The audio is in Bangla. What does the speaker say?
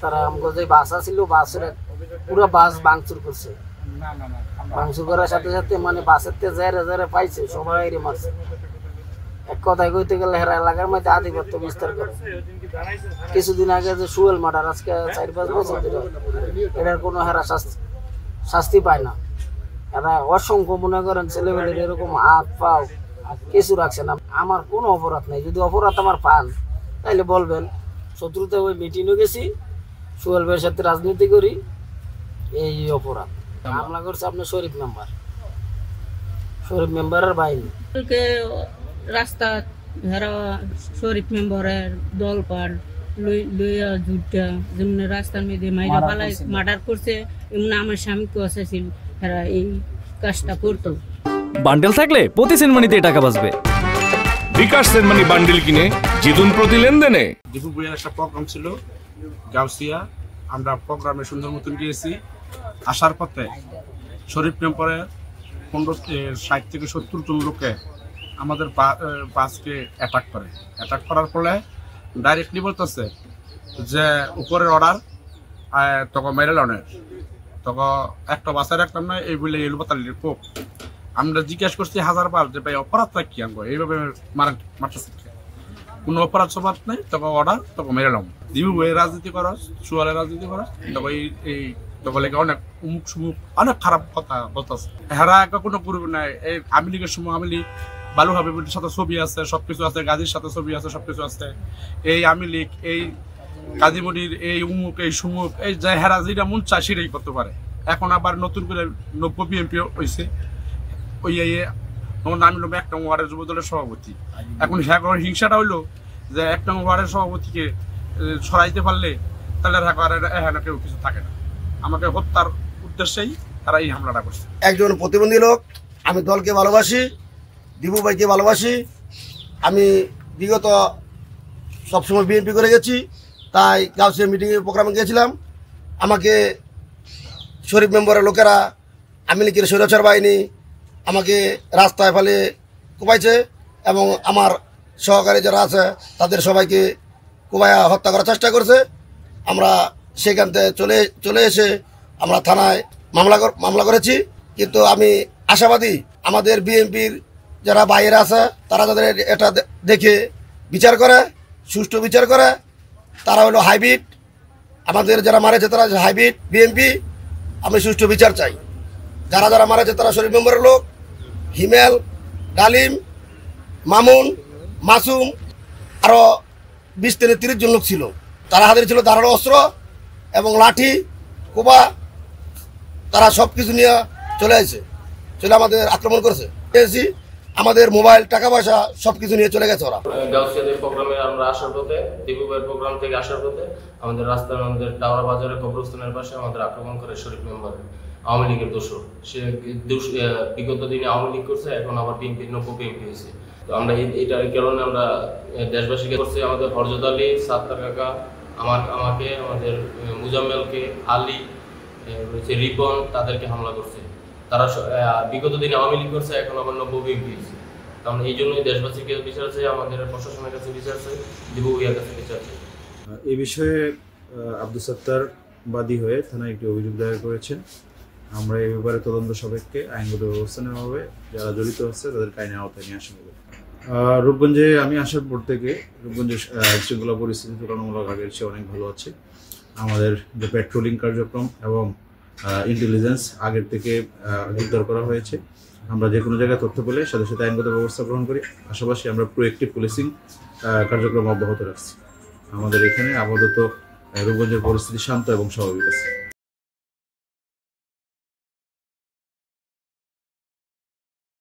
তারা আমাকে যে বাস ছিল বাসের পুরো বাস ভাঙচুর করছে। ভাঙচুর করার সাথে সাথে মানে বাসের তে যারা পাইছে সবাই মারছে। এক কথায় কইতে গেলে হেরা এলাকার মধ্যে আধিপত্য বিস্তার করে। কিছুদিন আগে যে সুয়েল মার্ডার, আজকে 4-5 বছর ধরে এটার কোনো হেরা শাস্তি পায় না। এরা অসংখ্য মনে করেন ছেলেমেয়েদের এরকম হাত পাও কিছু রাখছে না। আমার কোনো অপরাধ নেই, যদি অপরাধ আমার পান তাইলে বলবেন। শত্রুতে ওই মিটিংও গেছি, সুয়েল ভাইয়ের সাথে রাজনীতি করি, এই অপরাধ। হামলা করছে আপনার শরীফ মেম্বারের বাহিনী। রাস্তা ধরা শরীফ মেম্বারের দল পার লইয়া যুদ্ধা যেমন রাস্তার মধ্যে মাইরা পালাই মার্ডার করছে, এমন আমার স্বামীকে আসেছিল এরা এই কাজটা করতো। বান্ডেল থাকলে প্রতি সেনমানিতে টাকা বাঁচবে। বিকাশ সেনমানি বান্ডেল কিনে জিতুন প্রতি লেনদেনে। দীপু ভাইয়ের একটা প্রোগ্রাম ছিল গাউসিয়া, আমরা প্রোগ্রামে সুন্দর মতন গিয়েছি। আসার পথে শরীফ মেম্বারের 60 থেকে 70 জন লোকে আমাদের বাসকে অ্যাটাক করে। অ্যাটাক করার ফলে ডাইরেক্টলি বলতেছে যে উপরের অর্ডার তখন মেরেলনের তখন একটা বাসের একটা নয়, এই বলে এলবাতালির কোপ। আমরা জিজ্ঞেস করছি 1000 বার যে ভাই অপরাধটা কি আঙ্গ এইভাবে মারতেছে, কোনো অপরাধ সবাদ নেই। তখন অর্ডার তখন মেরেলাম। দিবু বইয়ের রাজনীতি করো, সুয়ালের রাজনীতি করো, তখন এই তখন অনেক উমুক সুমুক অনেক খারাপ কথা বলতেছে। হেরা একটা কোনো করবে না। এই আওয়ামী লীগের সময় আওয়ামী লীগ বালু হাবিবের সাথে ছবি আছে, সবকিছু আছে, গাজীর সাথে ছবি আছে, সবকিছু আছে। এই আওয়ামী লীগ, এই কাজীমণির, এই উমুক, এই সুমুক, এই যে হেরা যেটা মন চায় সেটাই করতে পারে। এখন আবার নতুন করে 90 বিএমপি হয়েছে, ওই তখন আমি 1 নং ওয়ার্ডের যুব দলের সভাপতি। এখন হিংসাটা হইলো যে 1 নং ওয়ার্ডের সভাপতিকে সরাইতে পারলে তাহলে এখানে কেউ কিছু থাকে না। আমাকে হত্যার উদ্দেশ্যেই তারা এই হামলাটা করছে। একজন প্রতিবন্ধী লোক, আমি দলকে ভালোবাসি, দিবু ভাইকে ভালোবাসি। আমি বিগত সবসময় বিএনপি করে গেছি, তাই গাউসিয়া মিটিংয়ে প্রোগ্রামে গিয়েছিলাম। আমাকে শরীফ মেম্বারের লোকেরা, আওয়ামী লীগের স্বৈরাচার বাহিনী আমাকে রাস্তায় ফেলে কোপাইছে এবং আমার সহকারী যারা আছে তাদের সবাইকে কোপায়া হত্যা করার চেষ্টা করছে। আমরা সেখান থেকে চলে এসে আমরা থানায় মামলা করেছি। কিন্তু আমি আশাবাদী আমাদের বিএনপির যারা বাইরে আছে তারা যাদের এটা দেখে বিচার করে, সুষ্ঠু বিচার করে। তারা হলো হাইব্রিড, আমাদের যারা মারেছে তারা হাইব্রিড বিএনপি। আমি সুষ্ঠু বিচার চাই। যারা মারেছে তারা শরীফ মেম্বারের লোক, হিমেল, ডালিম, মামুন, মাসুম, আরও 20 থেকে 30 জন লোক ছিল। তারা হাতের ছিল ধারালো অস্ত্র এবং লাঠি, কোবা। তারা সব কিছু নিয়ে চলে আমাদের আক্রমণ করেছে। আমাদের মোবাইল, টাকা পয়সা সব কিছু নিয়ে চলে গেছে ওরা। গাউসিয়াদের প্রোগ্রামে আমরা আসার পথে, দীপু ভাইয়ের প্রোগ্রাম থেকে আসার পথে আমাদের রাস্তার আমাদের টাওয়ার বাজারে কবরস্থানের পাশে আমাদের আক্রমণ করে শরীফ মেম্বার, আওয়ামী লীগের দোষর। সে বিগত দিনে আওয়ামী লীগ করছে, এখন আবার বিএনপি 90 বিএনপি হয়েছে। তো আমরা এটার কারণে আমরা দেশবাসীকে করছি, আমাদের হরজত আলী, সাত্তার কাকা, আমাকে, আমাদের মুজাম্মেলকে, আলী, রিপন, তাদেরকে হামলা করছে। তারা বিগত দিনে আওয়ামী লীগ করছে, এখন আবার 90 বিএনপি হয়েছে। কারণ এই জন্যই দেশবাসীকে বিচার চাই, আমাদের প্রশাসনের কাছে বিচার চাই, দীপু ভাইয়ের কাছে বিচার চাই। এই বিষয়ে আব্দুল সত্তার বাদী হয়ে থানায় একটি অভিযোগ দায়ের করেছেন। আমরা এই ব্যাপারে তদন্ত সাপেক্ষে আইনগত ব্যবস্থা নেওয়া হবে, যারা জড়িত আছে তাদেরকে আইনের আওতায় নিয়ে আসা হবে। রূপগঞ্জে আমি আসার পর থেকে রূপগঞ্জের শৃঙ্খলা পরিস্থিতি তুলনামূলক আগের চেয়ে অনেক ভালো আছে। আমাদের যে পেট্রোলিং কার্যক্রম এবং ইন্টেলিজেন্স আগের থেকে জোরদার করা হয়েছে। আমরা যে কোনো জায়গায় তথ্য পেলে সাথে সাথে আইনগত ব্যবস্থা গ্রহণ করি। পাশাপাশি আমরা প্রোঅ্যাক্টিভ পুলিশিং কার্যক্রম অব্যাহত রাখছি। আমাদের এখানে আপাতত রূপগঞ্জের পরিস্থিতি শান্ত এবং স্বাভাবিক আছে।